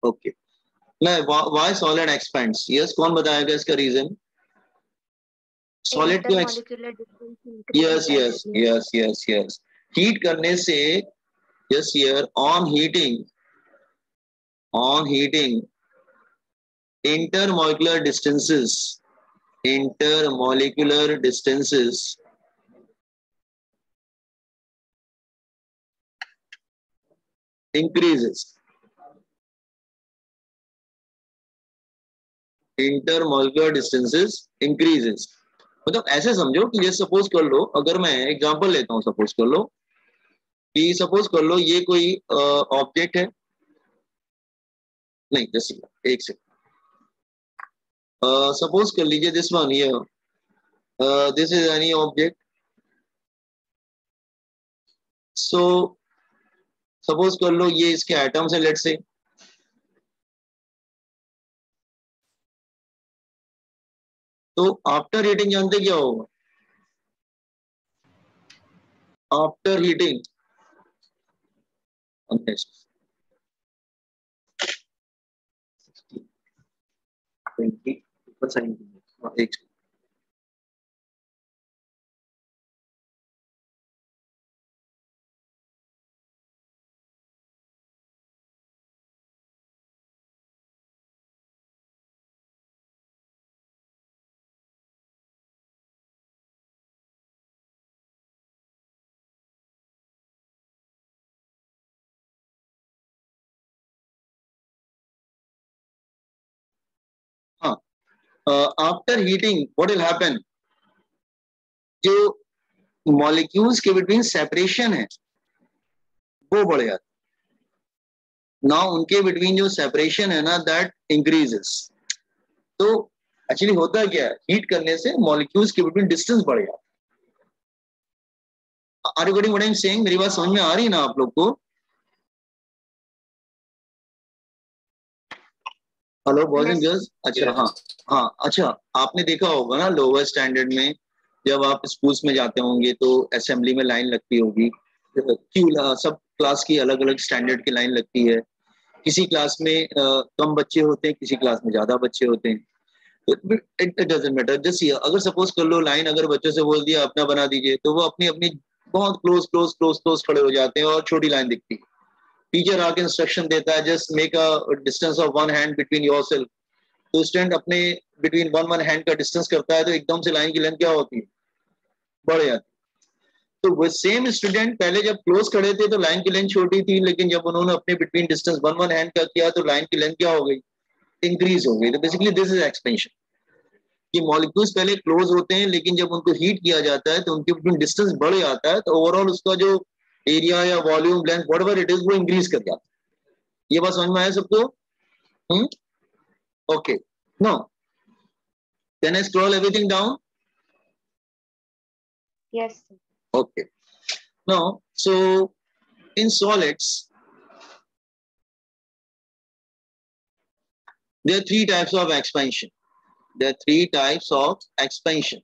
Okay, मैं why solid expends, yes कौन बताएगा इसका रीजन? सॉलिड क्यों? Intermolecular distance yes increase yes yes yes yes, heat करने से, yes here on heating intermolecular distances increases. Intermolecular distances increases. मतलब ऐसे समझो कि ये सपोज कर लो, अगर मैं एग्जांपल लेता हूँ, सपोज कर लो कि सपोज कर लो ये कोई ऑब्जेक्ट है, नहीं जैसे एक सेकंड, सपोज कर लीजिए this one here, this is any object, so suppose कर लो ये इसके एटम्स है, लेट्स से, तो आफ्टर हीटिंग जानते क्या होगा? आफ्टर हीटिंग 20%, हाँ, after heating what will happen, जो मॉलिक्यूल्स के बिटवीन सेपरेशन है वो बढ़ जाता है ना, उनके बिटवीन जो सेपरेशन है ना दैट इंक्रीजेस। तो एक्चुअली होता क्या है, हीट करने से मॉलिक्यूल्स के बिटवीन डिस्टेंस बढ़ जाता है। Are you getting what I am saying? मेरी बात समझ में आ रही है ना आप लोग को? Hello boys and girls. अच्छा हाँ हाँ, अच्छा आपने देखा होगा ना लोअर स्टैंडर्ड में जब आप स्कूल्स में जाते होंगे तो असेंबली में लाइन लगती होगी, क्यों सब क्लास की अलग अलग स्टैंडर्ड की लाइन लगती है, किसी क्लास में कम बच्चे होते हैं, किसी क्लास में ज्यादा बच्चे होते हैं, तो इट डजंट मैटर। जस्ट अगर सपोज कर लो लाइन अगर बच्चों से बोल दिया अपना बना दीजिए, तो वो अपनी अपनी बहुत क्लोज क्लोज क्लोज क्लोज खड़े हो जाते हैं और छोटी लाइन दिखती है। टीचर आके इंस्ट्रक्शन देता है just make a distance of 1 hand between yourself, तो स्टूडेंट अपने बिटवीन 1 हैंड का डिस्टेंस करता है, तो एकदम से लाइन की लेंथ क्या होती है? बढ़ जाती है। तो वो सेम स्टूडेंट पहले जब क्लोज खड़े थे तो लाइन की लेंथ छोटी थी, लेकिन जब उन्होंने अपने बिटवीन डिस्टेंस 1 हैंड का किया तो लाइन की लेंथ क्या हो गई? इंक्रीज हो गई। तो बेसिकली दिस इज एक्सपेंशन, कि मॉलिक्यूल्स पहले क्लोज होते हैं लेकिन जब उनको हीट किया जाता है तो उनके बिटवीन डिस्टेंस बढ़ जाता है, तो ओवरऑल उसका जो एरिया या volume length whatever it is वो इंक्रीज कर जाता है। ये बात समझ में आया सबको? Okay, no can I scroll everything down? Yes. Okay, now so in solids there are three types of expansion. There are three types of expansion.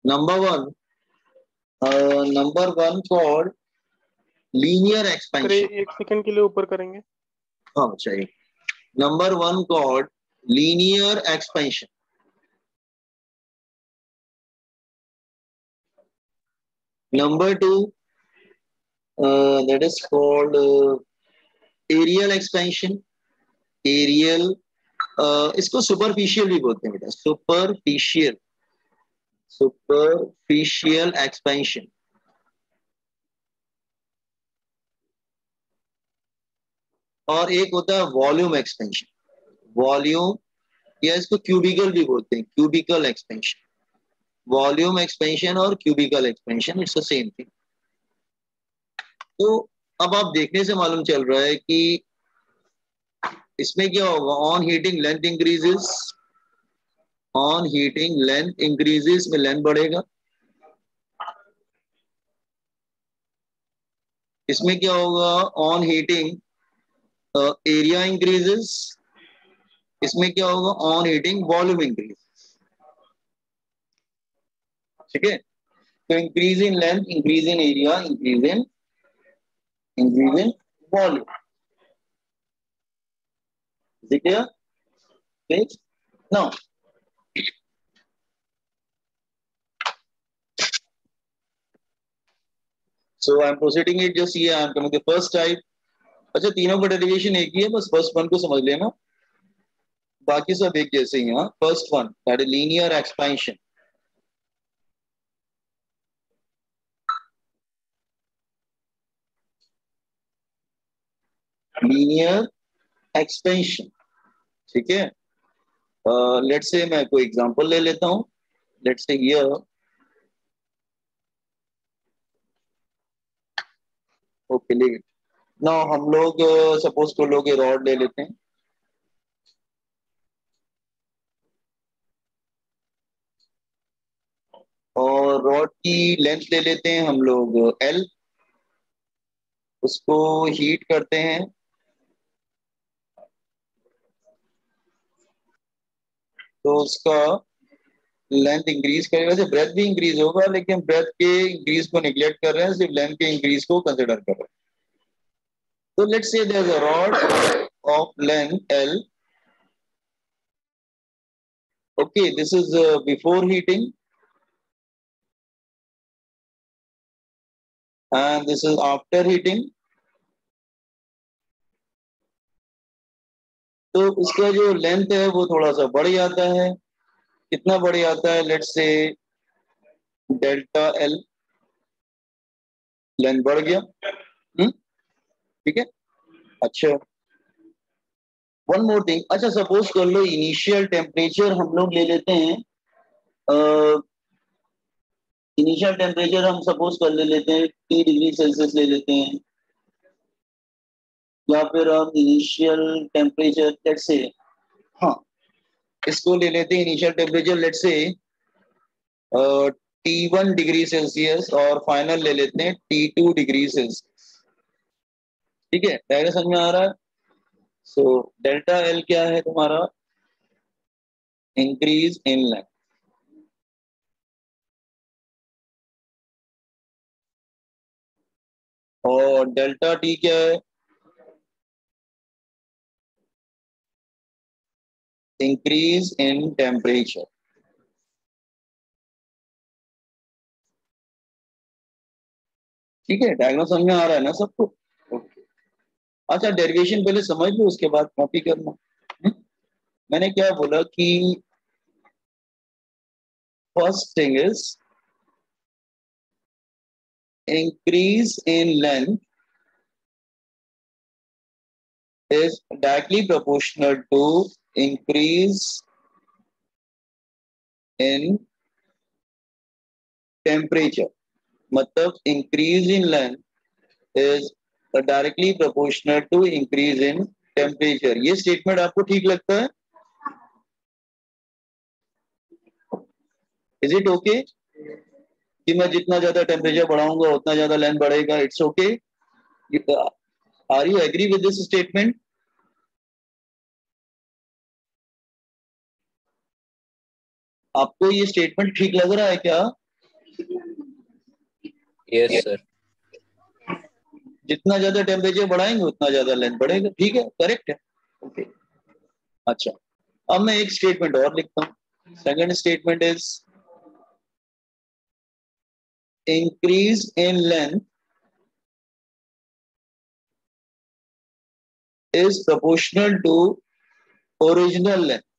Number one called linear expansion. एक सेकंड के लिए ऊपर करेंगे। हाँ चाहिए। Number one called linear expansion. Number two that is called aerial expansion. Aerial इसको superficial भी बोलते हैं बेटा, superficial expansion. और एक होता है वॉल्यूम एक्सपेंशन, वॉल्यूम या इसको क्यूबिकल भी बोलते हैं, क्यूबिकल एक्सपेंशन। वॉल्यूम एक्सपेंशन और cubical expansion it's the same thing. तो अब आप देखने से मालूम चल रहा है कि इसमें क्या होगा, on heating length increases, on heating length increases में लेंथ बढ़ेगा। इसमें क्या होगा, ऑन हीटिंग एरिया इंक्रीजेस, इसमें क्या होगा, ऑन हीटिंग वॉल्यूम इंक्रीज। ठीक है, तो increase in length, increase in area, increase in volume. ठीक है, now so I am proceeding it, just ये I am coming the first type. अच्छा, तीनों का डेरिवेशन एक ही है, बस फर्स्ट वन को समझ लेना, बाकी सब एक जैसे ही हैं। First one that is linear expansion. Linear expansion, ठीक है। लेट्स से मैं कोई एग्जांपल ले लेता हूं। लेट्स से हियर, ओके ले, नाउ हम लोग सपोज को लोग रॉड ले लेते हैं, और रॉड की लेंथ ले लेते हैं हम लोग एल, उसको हीट करते हैं, तो उसका लेंथ इंक्रीज करेगा। वैसे ब्रेथ भी इंक्रीज होगा, लेकिन ब्रेथ के इंक्रीज को निगलेक्ट कर रहे हैं, सिर्फ लेंथ के इंक्रीज को कंसिडर कर रहे हैं। तो let's say there is a rod of length L, okay, this is before heating and this is after heating. तो इसका जो लेंथ है वो थोड़ा सा बढ़ जाता है। कितना बढ़ जाता है? Let's say delta L, length बढ़ गया। ठीक है। अच्छा, वन मोर थिंग, अच्छा सपोज कर लो इनिशियल टेम्परेचर हम लोग ले लेते हैं, इनिशियल टेम्परेचर हम सपोज कर ले लेते हैं 3 डिग्री सेल्सियस ले लेते हैं, या फिर हम इनिशियल टेम्परेचर लेट्स से, हाँ, इसको ले लेते हैं initial temperature let's say T1 degree Celsius, और फाइनल ले लेते हैं T2 डिग्री सेल्सियस। ठीक है, डायग्राम समझ में आ रहा है? सो डेल्टा एल क्या है तुम्हारा? Increase in length. और डेल्टा टी क्या है? Increase in temperature. ठीक है, डायग्राम समझ में आ रहा है ना सबको? ओके। अच्छा, डेरिवेशन पहले समझ लो, उसके बाद कॉपी करना। हम्म? मैंने क्या बोला कि first thing is increase in length is directly proportional to increase in temperature. मतलब increase in length is directly proportional to increase in temperature. ये स्टेटमेंट आपको ठीक लगता है? इज इट ओके कि मैं जितना ज्यादा टेम्परेचर बढ़ाऊंगा उतना ज्यादा लेंथ बढ़ेगा? It's okay. Are you agree with this statement? आपको ये स्टेटमेंट ठीक लग रहा है क्या? Yes sir. जितना ज्यादा टेम्परेचर बढ़ाएंगे उतना ज्यादा लेंथ बढ़ेगा। ठीक है, करेक्ट है। ओके। अच्छा, अब मैं एक स्टेटमेंट और लिखता हूं। Second statement is increase in length is proportional to original length।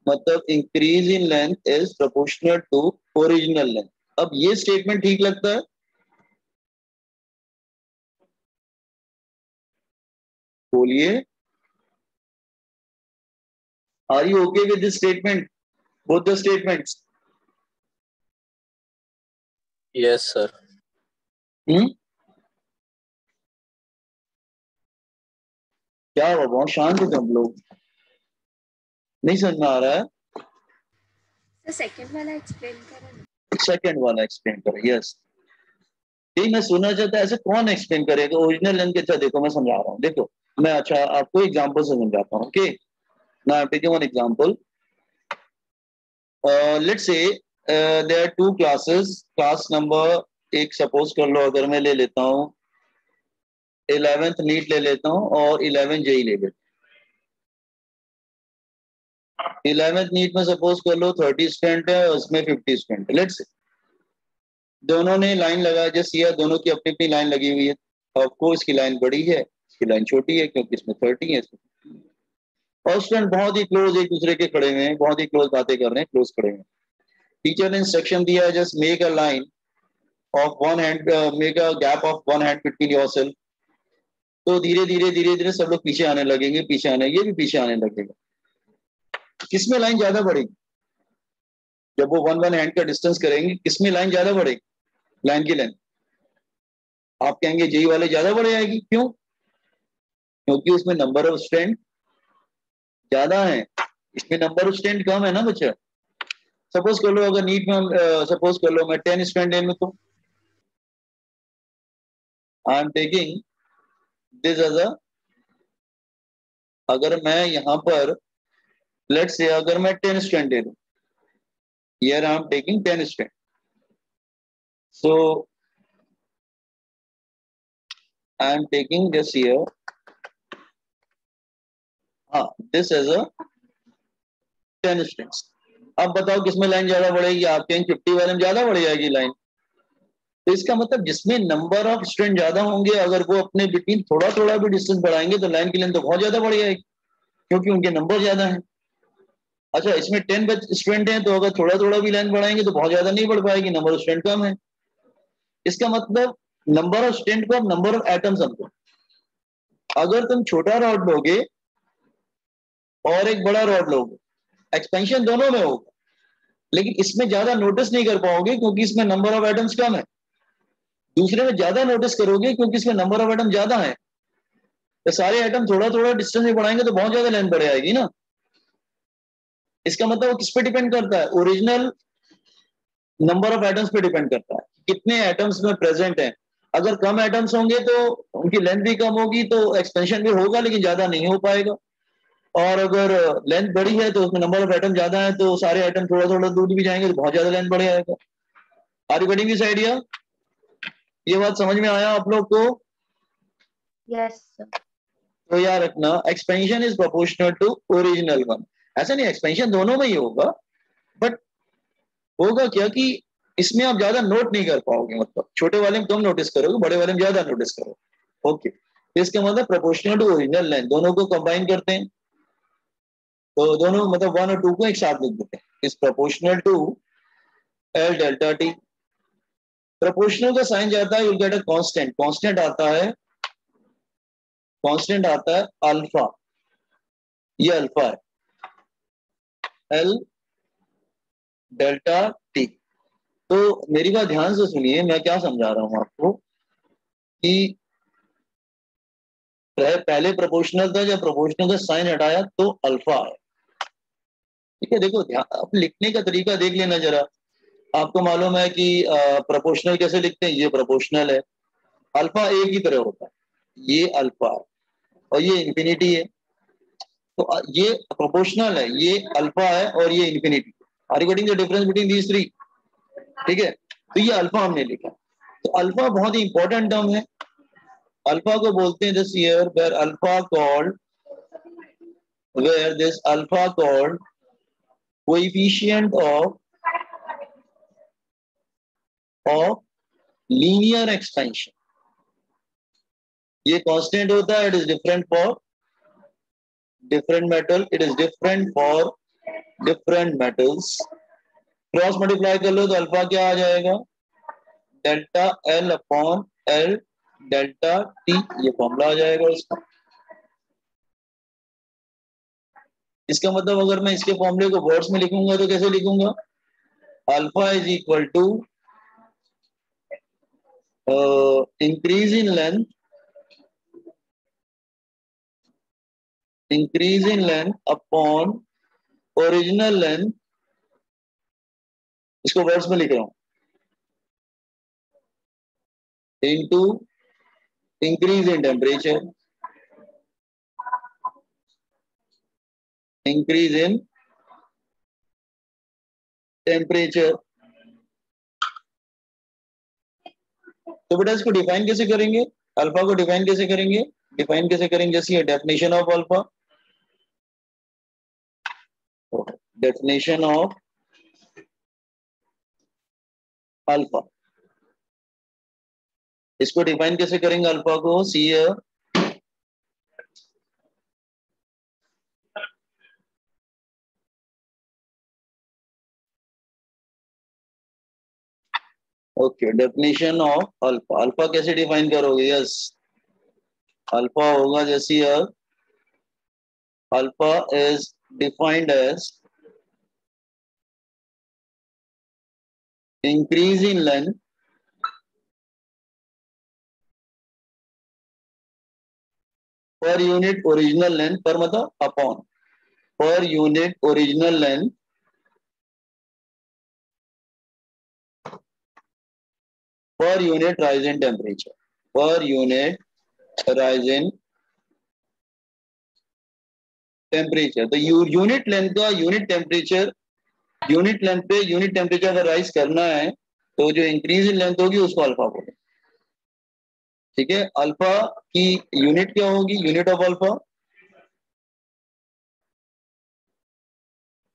मतलब increase in length is proportional to original length. अब ये स्टेटमेंट ठीक लगता है? बोलिए, are you okay with this statement, both the statements? Yes sir. क्या हुआ, बहुत शांत है हम लोग, नहीं समझ में आ रहा है? सेकंड वाला एक्सप्लेन करें। सेकंड वाला एक्सप्लेन करें, यस। यही मैं सुनना चाहता, ऐसे कौन एक्सप्लेन करेगा ओरिजिनल लेंथ के? अच्छा देखो, मैं समझा रहा हूँ, देखो मैं, अच्छा आपको एग्जांपल से समझाता हूँ। Okay, now take one example. Let's say there are two classes, class number एक सपोज कर लो, अगर मैं ले लेता हूँ 11th नीट ले लेता हूँ और 11 जेई ले लेता हूँ। 11th नीट में सपोज कर लो 30 स्टूडेंट है और उसमें 50 स्टूडेंट है। लेट्स से दोनों ने लाइन लगा, जैसे यह दोनों की अपनी अपनी लाइन लगी हुई है। आपको इसकी लाइन बड़ी है, इसकी लाइन छोटी है, क्योंकि इसमें 30 है, इसमें। और स्टूडेंट बहुत ही क्लोज एक दूसरे के खड़े हुए हैं, बहुत ही क्लोज बातें कर रहे हैं, क्लोज खड़े हुए हैं। टीचर ने इंस्ट्रक्शन दिया है, just make a line of one hand, make a gap of one hand between yourself. तो धीरे धीरे धीरे धीरे सब लोग पीछे आने लगेंगे, पीछे आने, ये भी पीछे आने लगेगा। किसमें लाइन ज्यादा बढ़ेगी? जब वो वन वन हैंड का डिस्टेंस करेंगे, किसमें लाइन ज्यादा बढ़ेगी? लाइन की लेंथ आप कहेंगे जेई वाले ज्यादा बढ़ जाएगी। क्यों? क्योंकि उसमें नंबर ऑफ स्टूडेंट ज्यादा है, इसमें नंबर ऑफ स्टूडेंट कम है ना बच्चा। सपोज कर लो अगर नीट में सपोज कर लो मैं 10 स्टूडेंट में, तो I am taking this as a, अगर मैं यहां पर लेट्स से अगर मैं 10 स्टूडेंट ले लूं, here I am taking 10 student, so I am taking this here, हाँ दिस एज अ 10 स्टूडेंट्स। अब बताओ किसमें लाइन ज्यादा बढ़ेगी? आप कहेंगे 50 वाले में ज्यादा बढ़ जाएगी लाइन। तो इसका मतलब जिसमें नंबर ऑफ स्टूडेंट ज्यादा होंगे, अगर वो अपने बिटवीन थोड़ा थोड़ा भी डिस्टेंस बढ़ाएंगे तो लाइन की लेंथ तो बहुत ज्यादा बढ़ जाएगी, क्योंकि उनके नंबर ज्यादा है। अच्छा, इसमें 10 स्टूडेंट हैं, तो अगर थोड़ा थोड़ा भी लेंथ बढ़ाएंगे तो बहुत ज्यादा नहीं बढ़ पाएगी, नंबर ऑफ स्टूडेंट कम है। इसका मतलब नंबर ऑफ स्टूडेंट को आप नंबर ऑफ एटम समझो। अगर तुम छोटा रॉड लोगे और एक बड़ा रॉड लोगे, एक्सपेंशन दोनों में होगा, लेकिन इसमें ज्यादा नोटिस नहीं कर पाओगे क्योंकि इसमें नंबर ऑफ एटम्स कम है। दूसरे में ज्यादा नोटिस करोगे क्योंकि इसमें नंबर ऑफ एटम ज्यादा है। तो सारे एटम थोड़ा थोड़ा डिस्टेंस में बढ़ाएंगे तो बहुत ज्यादा लेंथ बढ़ जाएगी ना। इसका मतलब वो किस पे डिपेंड करता है? ओरिजिनल नंबर ऑफ एटम्स पे डिपेंड करता है, कितने एटम्स में प्रेजेंट है। अगर कम एटम्स होंगे तो उनकी लेंथ भी कम होगी, तो एक्सपेंशन भी होगा लेकिन ज्यादा नहीं हो पाएगा। और अगर लेंथ बड़ी है तो उसमें नंबर ऑफ एटम ज्यादा है, तो सारे एटम थोड़ा थोड़ा दूर भी जाएंगे तो बहुत ज्यादा लेंथ बढ़ जाएगा। Are you getting this idea? ये बात समझ में आया आप लोग को? Yes sir. तो याद रखना, expansion is proportional to original one. ऐसा नहीं एक्सपेंशन दोनों में ही होगा, बट होगा क्या कि इसमें आप ज्यादा नोट नहीं कर पाओगे, मतलब छोटे वाले में कम नोटिस करोगे, बड़े वाले में ज्यादा नोटिस करोगे। ओके, तो इसका मतलब प्रोपोर्शनल टू ओरिजिनल लेंथ, दोनों को कंबाइन करते हैं तो दोनों मतलब वन और टू को एक साथ लिख देते हैं, is proportional to L delta T. Proportional का साइन जाता है, you'll get a constant, constant आता है, कांस्टेंट आता है अल्फा, ये अल्फा है, एल डेल्टा टी। तो मेरी बात ध्यान से सुनिए, मैं क्या समझा रहा हूं आपको कि पहले प्रोपोर्शनल था, जब प्रोपोर्शनल का साइन हटाया तो अल्फा है। ठीक है, देखो ध्यान, अब लिखने का तरीका देख लेना जरा। आपको मालूम है कि प्रोपोर्शनल कैसे लिखते हैं? ये प्रोपोर्शनल है, अल्फा एक ही तरह होता है, ये अल्फा है और ये इंफिनिटी है। तो ये प्रोपोर्शनल है, ये अल्फा है और ये infinity. Are you getting the difference between these three? ठीक है, तो ये अल्फा हमने लिखा। तो अल्फा बहुत ही इंपॉर्टेंट टर्म है। अल्फा को बोलते हैं this year where alpha called, where this alpha called coefficient of linear expansion। ये कांस्टेंट होता है, it is different for different metal, it is different for different metals. Cross multiply कर लो तो अल्फा क्या आ जाएगा? Delta L upon L delta T, ये फॉर्मूला आ जाएगा इसका। इसका मतलब अगर मैं इसके फॉर्मूले को वर्ड्स में लिखूंगा तो कैसे लिखूंगा? Alpha is equal to increase in length, increase in length upon original length, इसको वर्ड्स में लिख रहा हूं, into increase in temperature, increase in temperature. तो बेटा इसको डिफाइन कैसे करेंगे, अल्फा को डिफाइन कैसे करेंगे, डिफाइन कैसे करेंगे, जैसे ये definition of alpha, definition of alpha, इसको डिफाइन कैसे करेंगे अल्फा को, see okay, definition of alpha, alpha कैसे डिफाइन करोगे, यस अल्फा होगा जैसे alpha is defined as increase in length per unit original length, per मतलब upon per unit original length per unit rise in temperature, per unit rise in temperature। तो unit length का unit temperature, unit length पे unit temperature अगर rise करना है तो जो increase in length होगी उसको अल्फा बोले, ठीक है। अल्फा की यूनिट क्या होगी, यूनिट ऑफ अल्फा,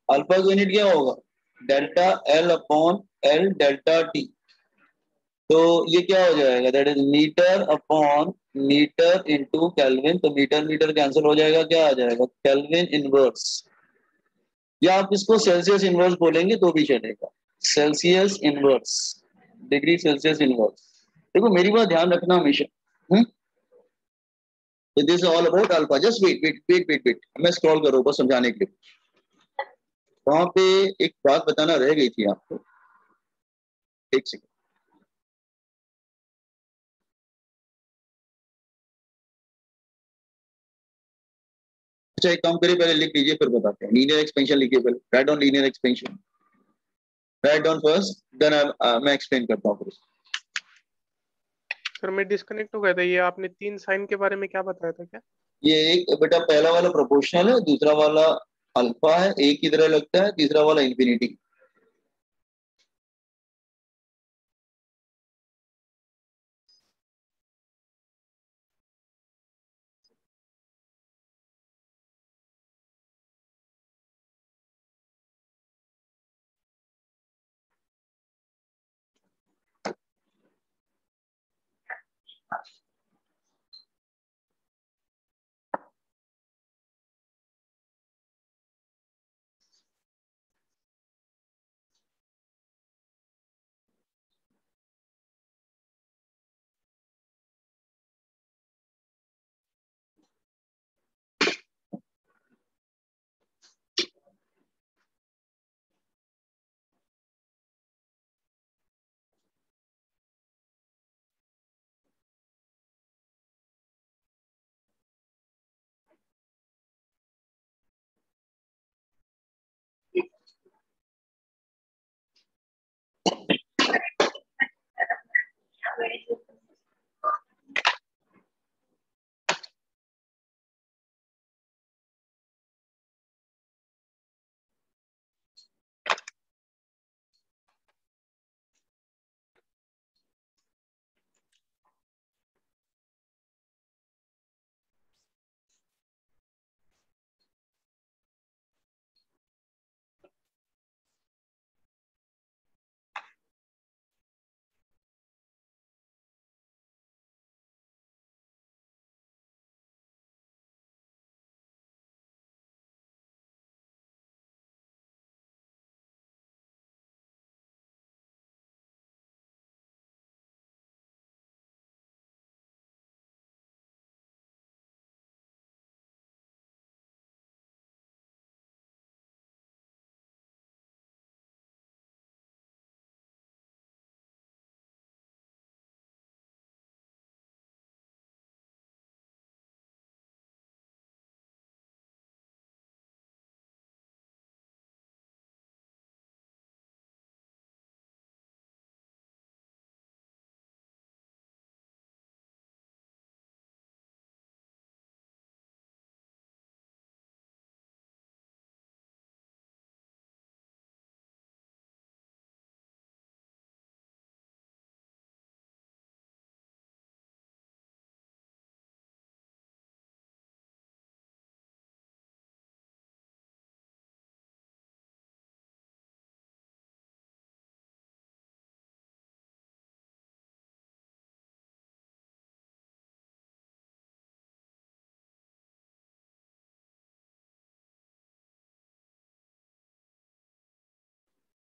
अल्फा की यूनिट क्या होगा, delta L upon L delta T. तो ये क्या हो जाएगा, that is metre upon metre into kelvin. तो मीटर मीटर कैंसिल हो जाएगा, क्या आ जाएगा, केल्विन इनवर्स, या आप इसको सेल्सियस इनवर्स बोलेंगे तो भी चलेगा, Celsius inverse, degree Celsius inverse. देखो मेरी बात ध्यान रखना हमेशा। This all about alpha, just wait wait wait wait wait, मैं स्क्रॉल करो बस समझाने के लिए। वहां पे एक बात बताना रह गई थी आपको, एक सेकंड। अच्छा एक काम करिए, पहले लिख लीजिए फिर बताते हैं। लीनियर एक्सपेंशन लिखिए पहले, write down linear expansion, write down first, then मैं एक्सप्लेन करता हूँ फिर। सर मैं डिस्कनेक्ट हो गया था, ये आपने 3 साइन के बारे में क्या बताया था क्या? ये एक बेटा पहला वाला प्रोपोर्शनल है, दूसरा वाला अल्फा है, एक की तरह लगता है, तीसरा वाला infinity.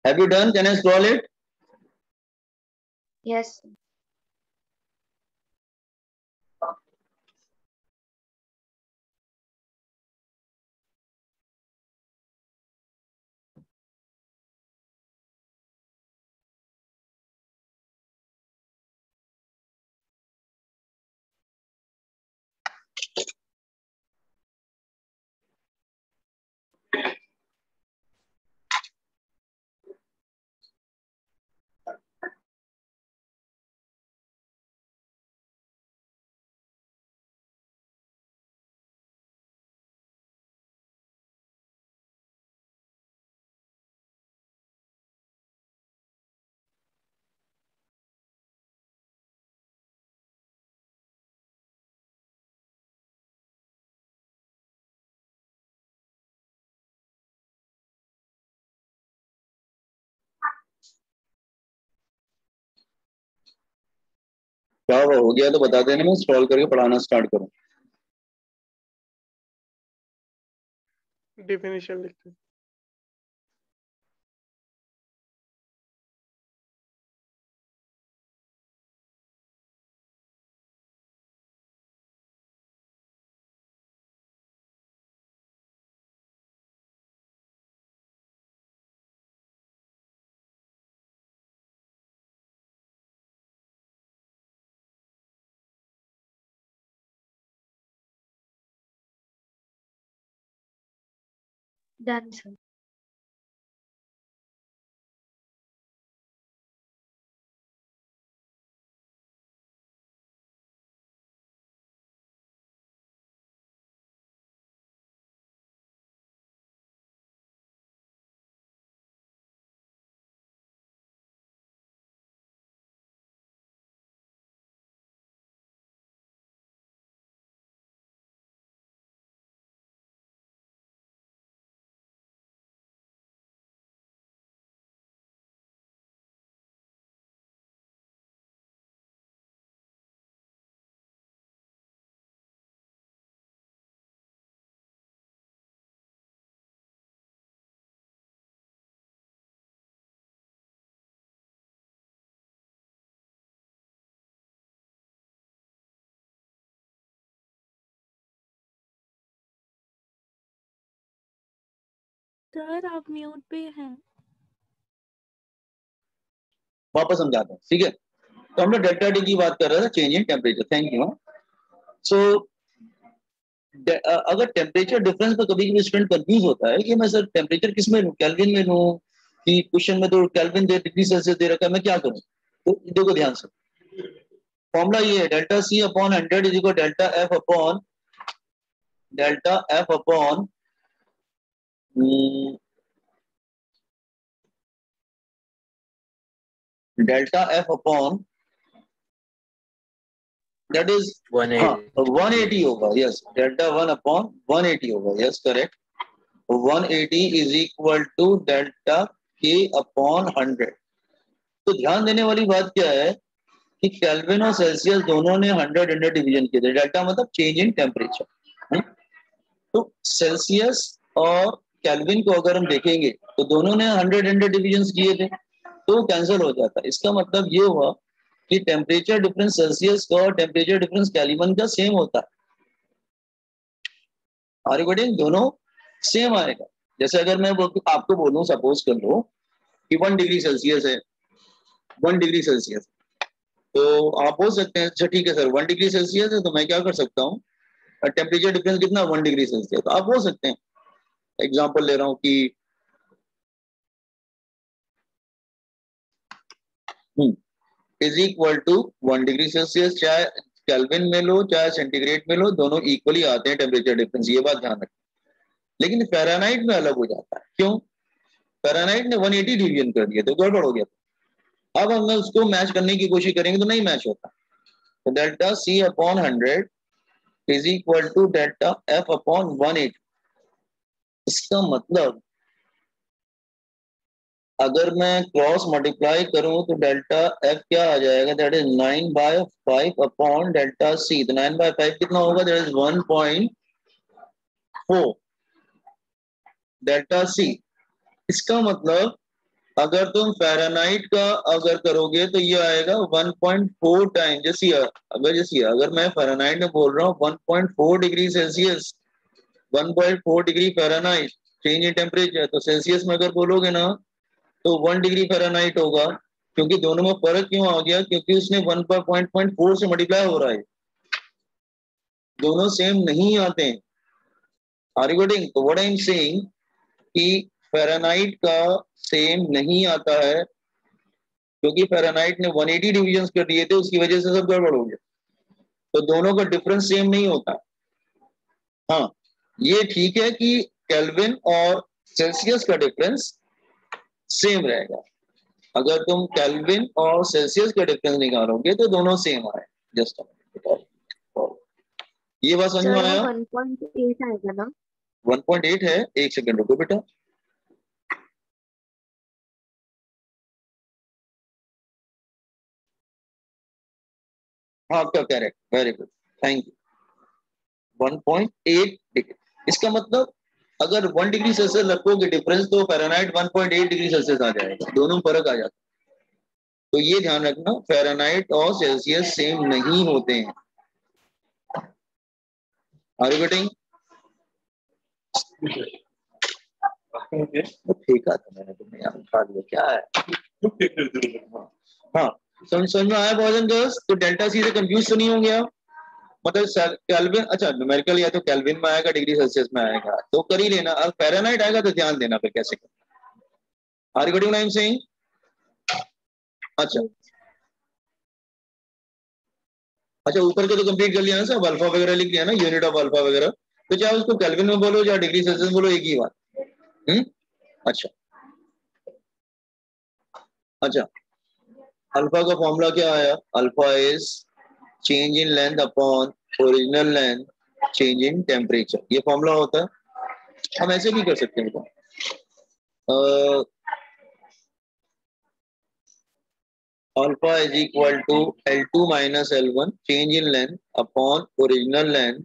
Have you done? Can I scroll it? Yes. क्या हुआ, हो गया तो बता देना, मैं स्क्रॉल करके पढ़ाना स्टार्ट करूं। डिफिनेशन लिखते हैं। Done, sir. सर आप म्यूट पे हैं। वापस समझाता हूँ, ठीक है। तो हम लोग डेल्टा टी की बात कर रहे थे, change in temperature. Thank you. So अगर टेम्परेचर डिफरेंस पे कभी कभी स्टूडेंट कंफ्यूज होता है कि मैं सर टेम्परेचर किस में लूं, केल्विन में लूं कि क्वेश्चन में तो केल्विन दे डिग्री सेल्सियस दे रखा है, मैं क्या करूं। तो देखो ध्यान से, फॉर्मूला ये है, delta C upon 100 is equal delta F upon delta F upon that is 180 होगा। यस, डेल्टा 1 अपॉन 180 होगा। Yes correct. 180 is equal to delta K upon 100। तो ध्यान देने वाली बात क्या है कि केल्विन और सेल्सियस दोनों ने 100 डिवीजन किए थे। डेल्टा मतलब चेंज इन टेम्परेचर। तो सेल्सियस और केल्विन को अगर हम देखेंगे तो दोनों ने 100 डिवीजन किए थे, तो कैंसिल हो जाता है। इसका मतलब ये हुआ कि टेम्परेचर डिफरेंस सेल्सियस का और टेम्परेचर डिफरेंस केल्विन का सेम होता है। आर्गुमेंट दोनों सेम आएगा। जैसे अगर मैं आपको बोलूं, सपोज कर लो कि 1 डिग्री सेल्सियस है, 1 डिग्री सेल्सियस, तो आप बोल सकते हैं अच्छा ठीक है सर 1 डिग्री सेल्सियस है, तो मैं क्या कर सकता हूँ, टेम्परेचर डिफरेंस कितना 1 डिग्री सेल्सियस, तो आप बोल सकते हैं, एग्जांपल ले रहा हूँ कि is equal to 1 degree Celsius, चाहे केल्विन में लो चाहे सेंटीग्रेड में लो, दोनों इक्वली आते हैं टेम्परेचर डिफरेंस, ये बात ध्यान रखें। लेकिन फ़ारेनहाइट में अलग हो जाता है। क्यों? फ़ारेनहाइट ने 180 डिवीजन कर दिया तो गड़बड़ हो गया। अब हम उसको मैच करने की कोशिश करेंगे तो नहीं मैच होता। तो delta C upon 100 is equal to delta F upon 180। इसका मतलब अगर मैं क्रॉस मल्टीप्लाई करूं तो डेल्टा एफ क्या आ जाएगा, that is 9/5 upon delta C. तो 9/5 कितना होगा, दैट इज 1.4 डेल्टा सी। इसका मतलब अगर तुम फ़ारेनहाइट का अगर करोगे तो ये आएगा 1.4 टाइम। अगर मैं फ़ारेनहाइट में बोल रहा हूँ 1.4 degree Celsius, 1.4 degree Fahrenheit change in temperature, तो सेल्सियस में अगर बोलोगे ना तो 1 डिग्री फ़ारेनहाइट होगा। क्योंकि दोनों में फर्क क्यों आ गया? क्योंकि उसने 1.4 से मल्टीप्लाई हो रहा है, दोनों सेम नहीं आते हैं। Are you getting? तो व्हाट आई एम सेइंग कि फ़ारेनहाइट का सेम नहीं आता है, क्योंकि फ़ारेनहाइट ने 180 डिविजन्स कर दिए थे, उसकी वजह से सब गड़बड़ हो गया। तो दोनों का डिफरेंस सेम नहीं होता। हाँ, ये ठीक है कि केल्विन और सेल्सियस का डिफरेंस सेम रहेगा। अगर तुम केल्विन और सेल्सियस का डिफरेंस निकालोगे तो दोनों सेम आए। जस्ट ये बात समझ में सर वो आया? 1.8 आएगा ना? 1.8 है। एक सेकंड रुको बेटा। हाँ, आपका correct, very good, thank you. 1.8 degree, इसका मतलब अगर 1 डिग्री सेल्सियस रखोगे डिफरेंस तो फ़ारेनहाइट 1.8 डिग्री सेल्सियस आ जाएगा, दोनों में फर्क आ जाता है। तो ये ध्यान रखना, फ़ारेनहाइट और सेल्सियस सेम नहीं होते हैं। Are you getting? तो फेंका था मैंने, तुमने यार उठा दिया, क्या है? हाँ, समझ में आया बॉयज एंड गर्ल्स? तो डेल्टा सी से कंफ्यूज तो नहीं हो गया? मतलब केल्विन, अच्छा न्यूमेरिकल या तो केल्विन में आएगा, डिग्री सेल्सियस में आएगा, तो कर ही लेना। अब फ़ारेनहाइट आएगा तो ध्यान देना फिर कैसे करना। Are you getting what I am saying? अच्छा अच्छा, ऊपर के तो कंप्लीट कर लिया ना सब, अल्फा वगैरह लिख लिया ना, यूनिट ऑफ अल्फा वगैरह। तो चाहे उसको केल्विन में बोलो या डिग्री सेल्सियस में बोलो, एक ही बात। अच्छा अच्छा, अल्फा का फॉर्मूला क्या आया? Alpha is change in length upon original length change in temperature, ये फॉर्मूला होता है। हम ऐसे भी कर सकते हैं बेटा, alpha is equal to L2 minus L1 change in length upon original length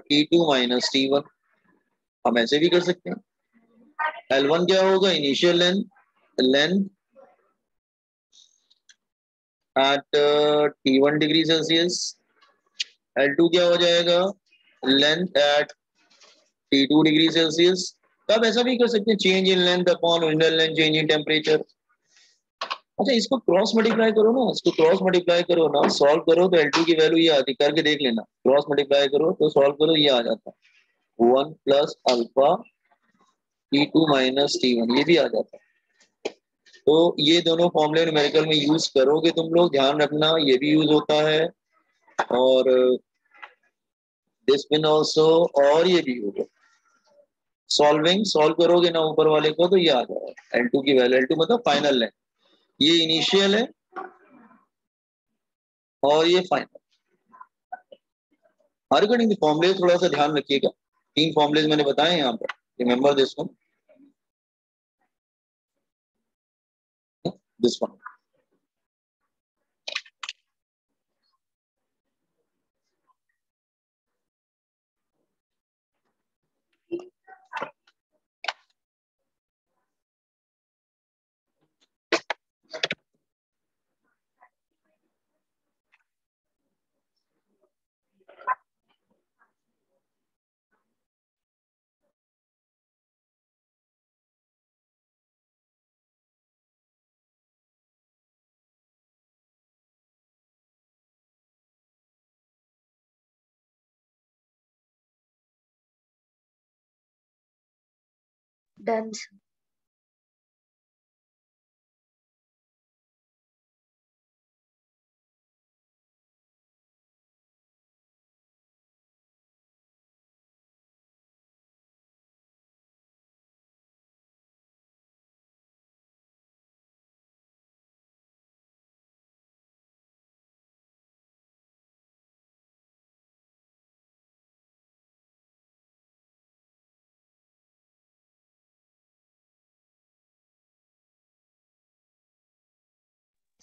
T2 minus T1। हम ऐसे भी कर सकते हैं। L1 क्या होगा? Initial length, length at T1 degree Celsius. L2 क्या हो जाएगा? Length at T2 degree Celsius. तब ऐसा भी कर सकते हैं, change in length upon original length change in temperature. अच्छा, इसको क्रॉस मल्टीप्लाई करो ना, इसको क्रॉस मल्टीप्लाई करो ना, सॉल्व करो तो L2 की वैल्यू ये आती, करके देख लेना। क्रॉस मल्टीप्लाई करो तो सॉल्व करो, ये आ जाता है 1 plus alpha T2 minus T1, ये भी आ जाता है। तो ये दोनों फॉर्मूले न्यूमेरिकल में यूज करोगे तुम लोग, ध्यान रखना ये भी यूज होता है, और दिस विन ऑल्सो, और ये भी होगा। सॉल्व करोगे ना ऊपर वाले को तो ये आ जाएगा L2 की वैल्यू। L2 मतलब फाइनल लेंथ, ये इनिशियल है और ये फाइनल। हर गणित फॉर्मूले थोड़ा सा ध्यान रखिएगा, 3 फॉर्मूले मैंने बताए यहाँ पर, remember this one. Done sir.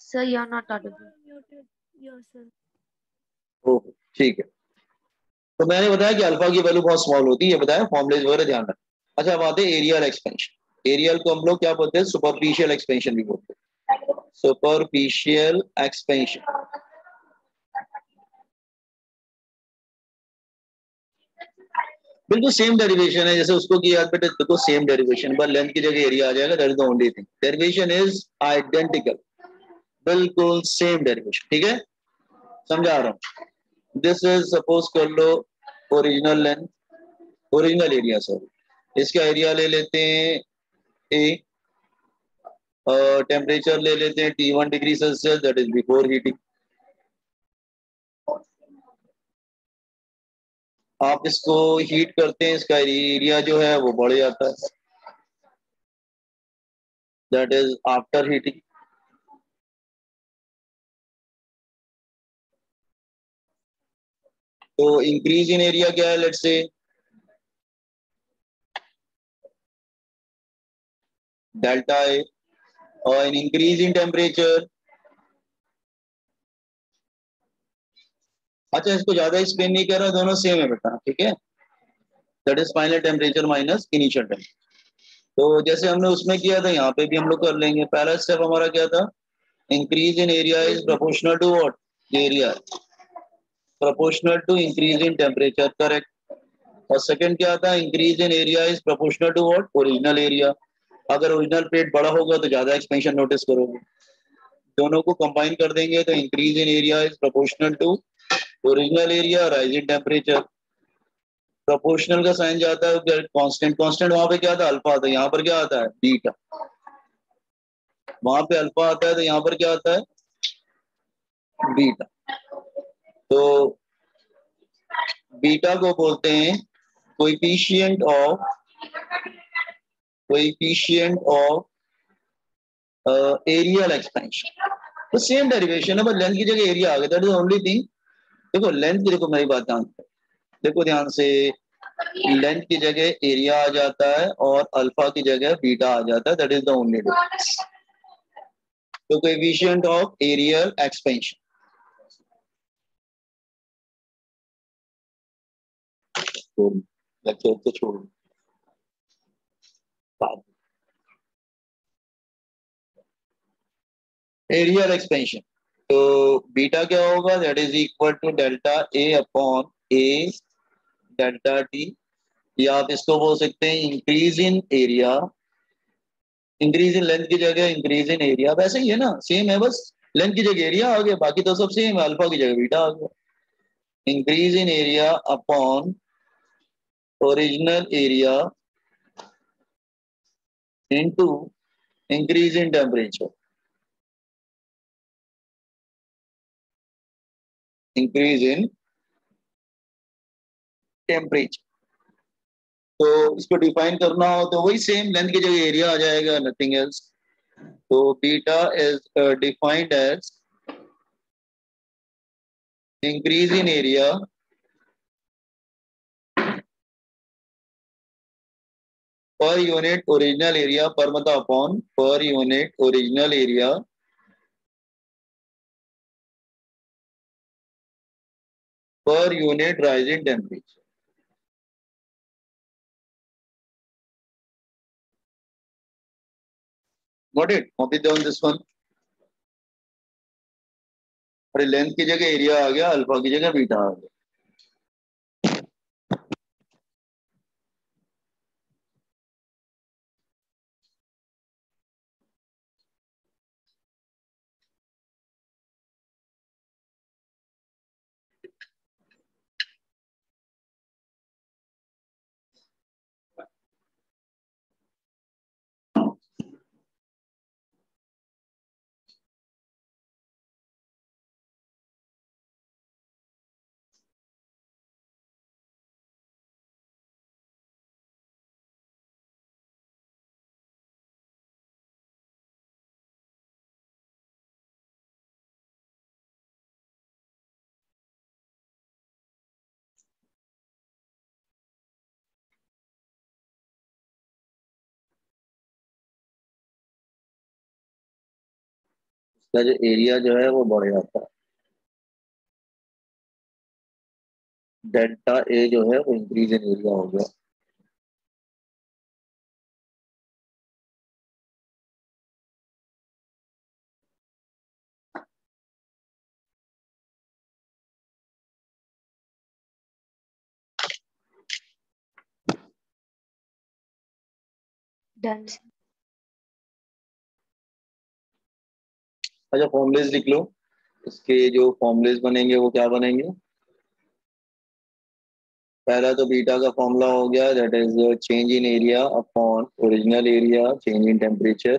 Sir, you are not audible. Okay, ठीक है। तो मैंने बताया कि अल्फा की वैल्यू बहुत स्मॉल होती है, बताया फॉर्मूले वगैरह ध्यान रखना। अच्छा, अब आते हैं एरिया और एक्सपेंशन। एरियल को हम लोग क्या बोलते हैं, सुपरफिशियल एक्सपेंशन भी बोलते हैं, सुपरफिशियल एक्सपेंशन। बिल्कुल सेम डेरिवेशन है जैसे उसको किया, बेटा देखो सेम डेरिवेशन, बस लेंथ की जगह एरिया आ जाएगा, that is the only thing, derivation is identical, बिल्कुल सेम डेरिवेशन, ठीक है, समझा रहा हूँ। दिस इज सपोज कर लो original length, original area sorry, इसका एरिया ले लेते हैं ए, टेम्परेचर ले लेते हैं T1 degree Celsius, that is before heating. आप इसको हीट करते हैं, इसका एरिया जो है वो बढ़ जाता है, दैट इज आफ्टर हीटिंग। तो इंक्रीज इन एरिया क्या है, लेट्स से डेल्टा ए, और इंक्रीज इन टेम्परेचर, अच्छा इसको ज्यादा एक्सप्लेन नहीं कर रहा, दोनों सेम है बेटा, ठीक है, that is final temperature minus initial temperature. तो जैसे हमने उसमें किया था यहाँ पे भी हम लोग कर लेंगे। पहला स्टेप हमारा क्या था, increase in area is proportional to what, area proportional to increase in temperature, correct. और सेकंड क्या था, increase in area is proportional to what, original area. अगर ओरिजिनल प्लेट बड़ा होगा तो ज्यादा एक्सपेंशन नोटिस करोगे, दोनों को कंबाइन कर देंगे तो increase in area is proportional to original area, rise in temperature. Proportional का साइन जाता है कांस्टेंट, कांस्टेंट वहां पे क्या था, अल्फा आता है, यहाँ पर क्या आता है, बीटा। वहां पे अल्फा आता है तो यहाँ पर क्या आता है, बीटा। तो बीटा को बोलते हैं coefficient of, coefficient of areal expansion. तो सेम डेरिवेशन है, बस लेंथ की जगह एरिया आ गया, दैट इज ओनली थिंग। देखो लेंथ की, देखो मेरी बात ध्यान से देखो, ध्यान से, लेंथ की जगह एरिया आ जाता है और अल्फा की जगह बीटा आ जाता है, that is the only difference. तो coefficient of areal expansion, lecture तो छोड़, एरियल एक्सपेंशन। तो बीटा क्या होगा, that is equal to delta A upon A delta T, या आप इसको बोल सकते हैं increase in area, increase in length की जगह इंक्रीज इन एरिया, वैसे ही है ना, सेम है, बस लेंथ की जगह एरिया आ गया, बाकी तो सब सेम है, अल्फा की जगह बीटा आ गया। Increase in area upon original area into increase in temperature, increase in temperature. तो इसको डिफाइन करना हो तो वही सेम, लेंथ की जगह एरिया आ जाएगा, नथिंग एल्स। तो beta is defined as increase in area per unit original area, per मतलब upon per unit original area per unit rise in temperature. Got it? Copy down this one. अरे length की जगह area आ गया, alpha की जगह beta आ गया। इसका जो एरिया जो है वो बढ़ जाता है, डेल्टा ए जो है वो इंक्रीज इन एरिया हो गया। Done sir. अच्छा फॉर्मूलेस लिख लो। इसके जो फॉर्मूलेस बनेंगे वो क्या बनेंगे? पहला तो बीटा का फॉर्मूला हो गया, that is change in area upon original area change in temperature.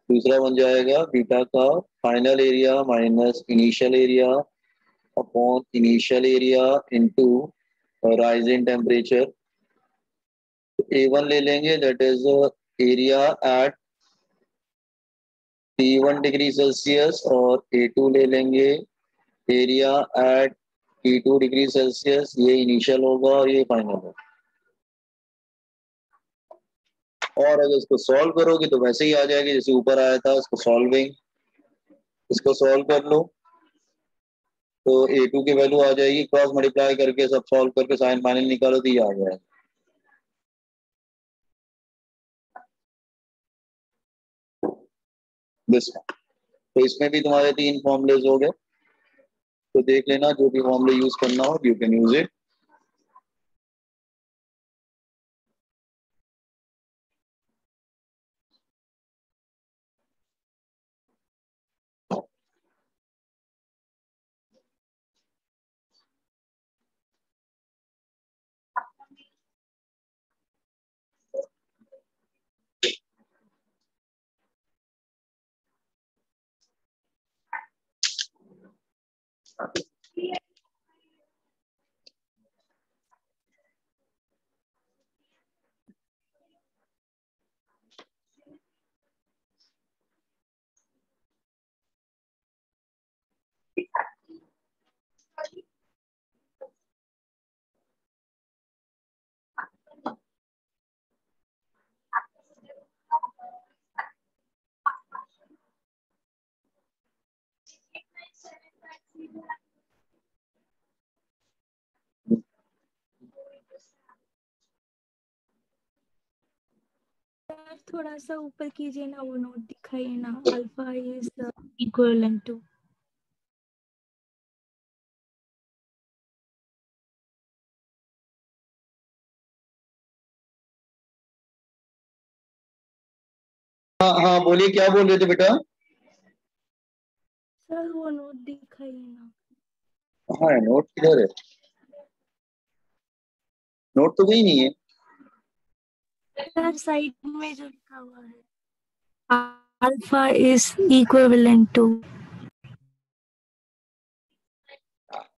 दूसरा बन जाएगा बीटा का final area minus initial area upon initial area into rise in temperature. A1 ले लेंगे, that is area at T1 degree Celsius, और A2 ले लेंगे area at T2 degree Celsius. ये इनिशियल होगा और ये फाइनल होगा। और अगर इसको सॉल्व करोगे तो वैसे ही आ जाएगी जैसे ऊपर आया था। इसको सॉल्विंग, इसको सॉल्व कर लो तो A2 की वैल्यू आ जाएगी, क्रॉस मल्टीप्लाई करके सब सॉल्व करके साइन फाइनल निकालो तो ये आ जाएगा। दिस, तो इसमें भी तुम्हारे 3 फॉर्मूलेज हो गए। तो देख लेना, जो भी फॉर्मूले यूज करना हो you can use it. Sir थोड़ा सा ऊपर कीजिए ना, वो नोट दिखाइए ना, अल्फा इज इक्विवेलेंट टू। हाँ हाँ बोलिए, क्या बोल रहे थे बेटा? सर वो नोट दिखाइए ना। हाँ नोट किधर है? नोट तो कहीं नहीं है। सर साइड में जो लिखा हुआ है, अल्फा इज इक्विवेलेंट टू।